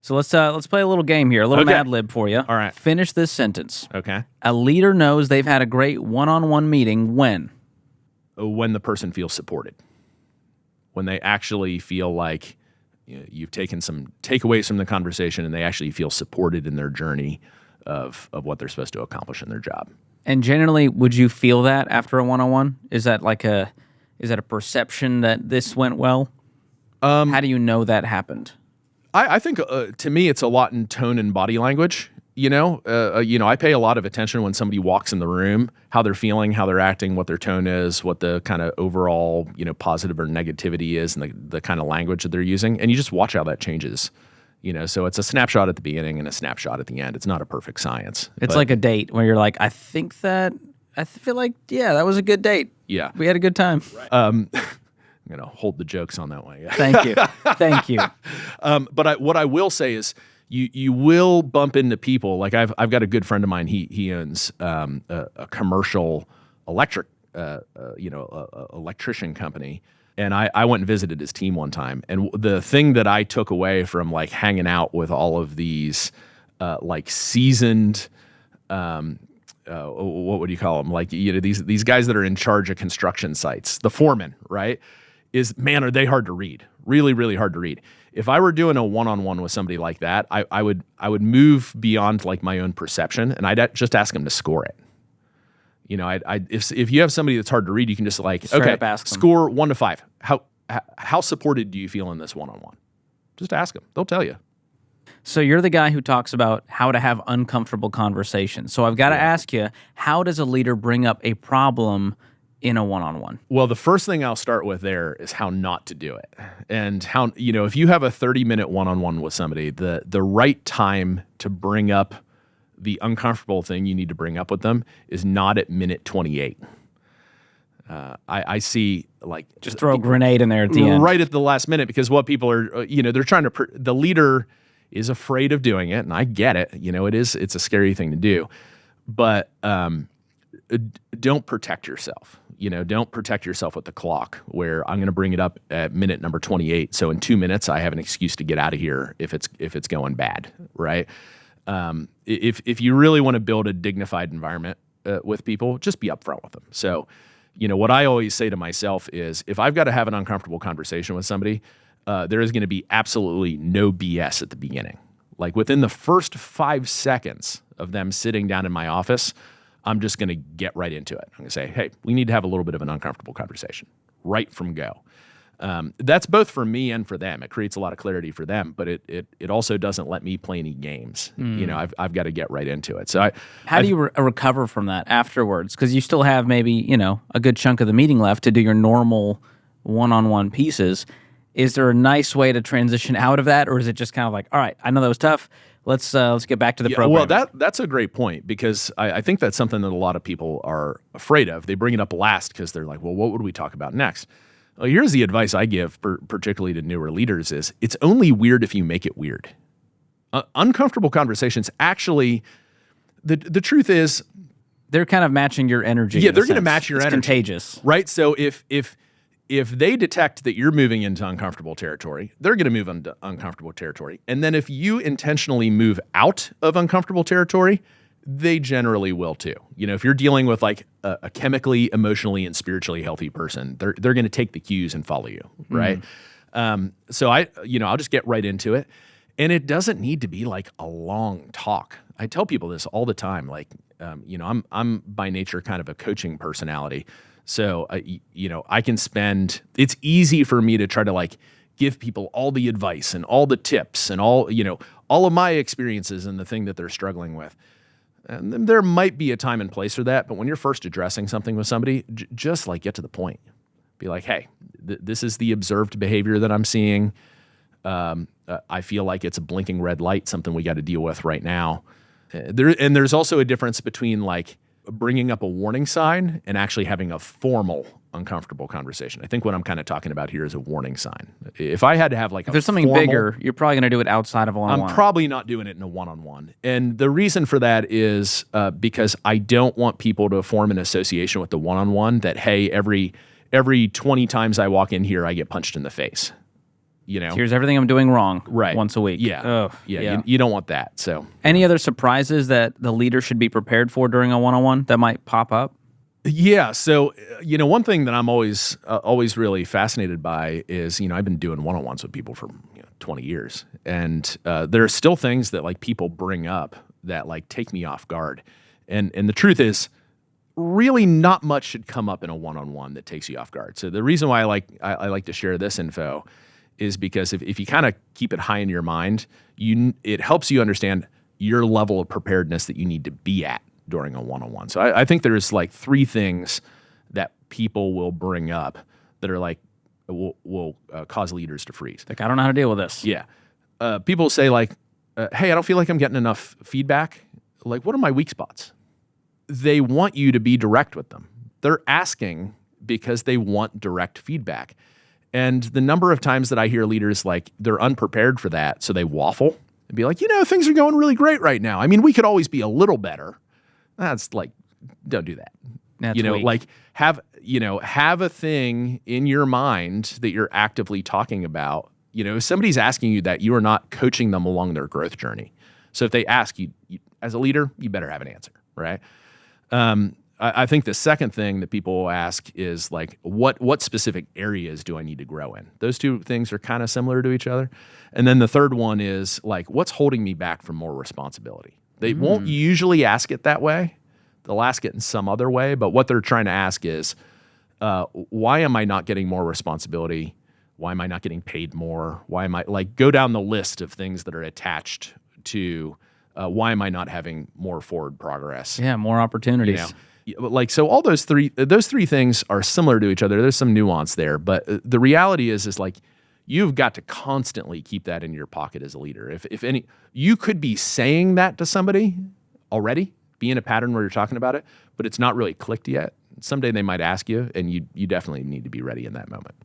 So let's play a little game here, a little Mad Lib for you. All right. Finish this sentence. Okay. A leader knows they've had a great one-on-one meeting when? When the person feels supported. When they actually feel like you've taken some takeaways from the conversation and they actually feel supported in their journey of what they're supposed to accomplish in their job. And generally, would you feel that after a one-on-one? Is that a perception that this went well? How do you know that happened? I think to me, it's a lot in tone and body language. I pay a lot of attention when somebody walks in the room, how they're feeling, how they're acting, what their tone is, what the kind of overall, positive or negativity is, and the kind of language that they're using. And you just watch how that changes. So it's a snapshot at the beginning and a snapshot at the end. It's not a perfect science. It's like a date where you're like, I feel like, yeah, that was a good date. Yeah. We had a good time. Right. I'm going to hold the jokes on that one. Yeah. Thank you. Thank you. But what I will say is you will bump into people. Like I've got a good friend of mine. He owns a commercial electrician company. And I went and visited his team one time. And the thing that I took away from like hanging out with all of these seasoned, what would you call them? Like, these guys that are in charge of construction sites, the foreman, right? Is, man, are they hard to read? Really, really hard to read. If I were doing a one-on-one with somebody like that, I would move beyond like my own perception and I'd just ask them to score it. If you have somebody that's hard to read, you can just score 1 to 5. How supported do you feel in this one-on-one? Just ask them. They'll tell you. So you're the guy who talks about how to have uncomfortable conversations. So I've got to ask you, how does a leader bring up a problem in a one-on-one? Well, the first thing I'll start with there is how not to do it. And how, if you have a 30-minute one-on-one with somebody, the right time to bring up the uncomfortable thing you need to bring up with them is not at minute 28. I see just throw a grenade in there at the end, right at the last minute, because what people are, they're trying to. The leader is afraid of doing it, and I get it. It's a scary thing to do, but don't protect yourself. Don't protect yourself with the clock. Where I'm going to bring it up at minute number 28, so in 2 minutes I have an excuse to get out of here if it's going bad, right? If you really want to build a dignified environment with people, just be upfront with them. So, what I always say to myself is, if I've got to have an uncomfortable conversation with somebody, there is going to be absolutely no BS at the beginning. Like within the first 5 seconds of them sitting down in my office, I'm just going to get right into it. I'm going to say, hey, we need to have a little bit of an uncomfortable conversation right from go. That's both for me and for them. It creates a lot of clarity for them, but it also doesn't let me play any games. I've got to get right into it. So how do you recover from that afterwards? Because you still have maybe a good chunk of the meeting left to do your normal one-on-one pieces. Is there a nice way to transition out of that, or is it just kind of like, all right, I know that was tough. Let's get back to the program. Well, that's a great point, because I think that's something that a lot of people are afraid of. They bring it up last because they're like, well, what would we talk about next? Well, here's the advice I give, particularly to newer leaders, is it's only weird if you make it weird. Uncomfortable conversations, actually, the truth is, they're kind of matching your energy. Yeah, they're going to match your energy. It's contagious. Right? So if they detect that you're moving into uncomfortable territory, they're going to move into uncomfortable territory. And then if you intentionally move out of uncomfortable territory, they generally will too. If you're dealing with like a chemically, emotionally, and spiritually healthy person, they're going to take the cues and follow you, right? So I'll just get right into it, and it doesn't need to be like a long talk. I tell people this all the time. Like, I'm by nature kind of a coaching personality, so I can spend. It's easy for me to try to like give people all the advice and all the tips and all of my experiences and the thing that they're struggling with. And there might be a time and place for that, but when you're first addressing something with somebody, just like get to the point. Be like, hey, this is the observed behavior that I'm seeing. I feel like it's a blinking red light, something we got to deal with right now. There's also a difference between like bringing up a warning sign and actually having a formal uncomfortable conversation. I think what I'm kind of talking about here is a warning sign. If I had to have like if there's something bigger, you're probably going to do it outside of a one-on-one. I'm probably not doing it in a one-on-one. And the reason for that is because I don't want people to form an association with the one-on-one that, hey, every 20 times I walk in here, I get punched in the face. Here's everything I'm doing wrong Right. once a week. Yeah. Ugh, Yeah. You don't want that. So Any other surprises that the leader should be prepared for during a one-on-one that might pop up? yeah. So, one thing that I'm always really fascinated by is, I've been doing one-on-ones with people for 20 years. And there are still things that like people bring up that like take me off guard. And the truth is, really not much should come up in a one-on-one that takes you off guard. So the reason why I like to share this info is because if you kind of keep it high in your mind, it helps you understand your level of preparedness that you need to be at during a one-on-one. So I think there's like 3 things that people will bring up that are like will cause leaders to freeze. Like, I don't know how to deal with this. Yeah. People say like, hey, I don't feel like I'm getting enough feedback. Like, what are my weak spots? They want you to be direct with them. They're asking because they want direct feedback. And the number of times that I hear leaders like they're unprepared for that, so they waffle and be like, things are going really great right now. I mean, we could always be a little better. That's like, don't do that. That's weak. Like have a thing in your mind that you're actively talking about. If somebody's asking you that, you are not coaching them along their growth journey. So if they ask you as a leader, you better have an answer, right? I think the second thing that people will ask is like, what specific areas do I need to grow in? Those 2 things are kind of similar to each other. And then the third one is like, what's holding me back from more responsibility? They won't usually ask it that way. They'll ask it in some other way. But what they're trying to ask is, why am I not getting more responsibility? Why am I not getting paid more? Why am I go down the list of things that are attached to why am I not having more forward progress? Yeah, more opportunities. So all those three things are similar to each other. There's some nuance there, but the reality is like you've got to constantly keep that in your pocket as a leader. If any, you could be saying that to somebody already, be in a pattern where you're talking about it, but it's not really clicked yet. Someday they might ask you, and you definitely need to be ready in that moment.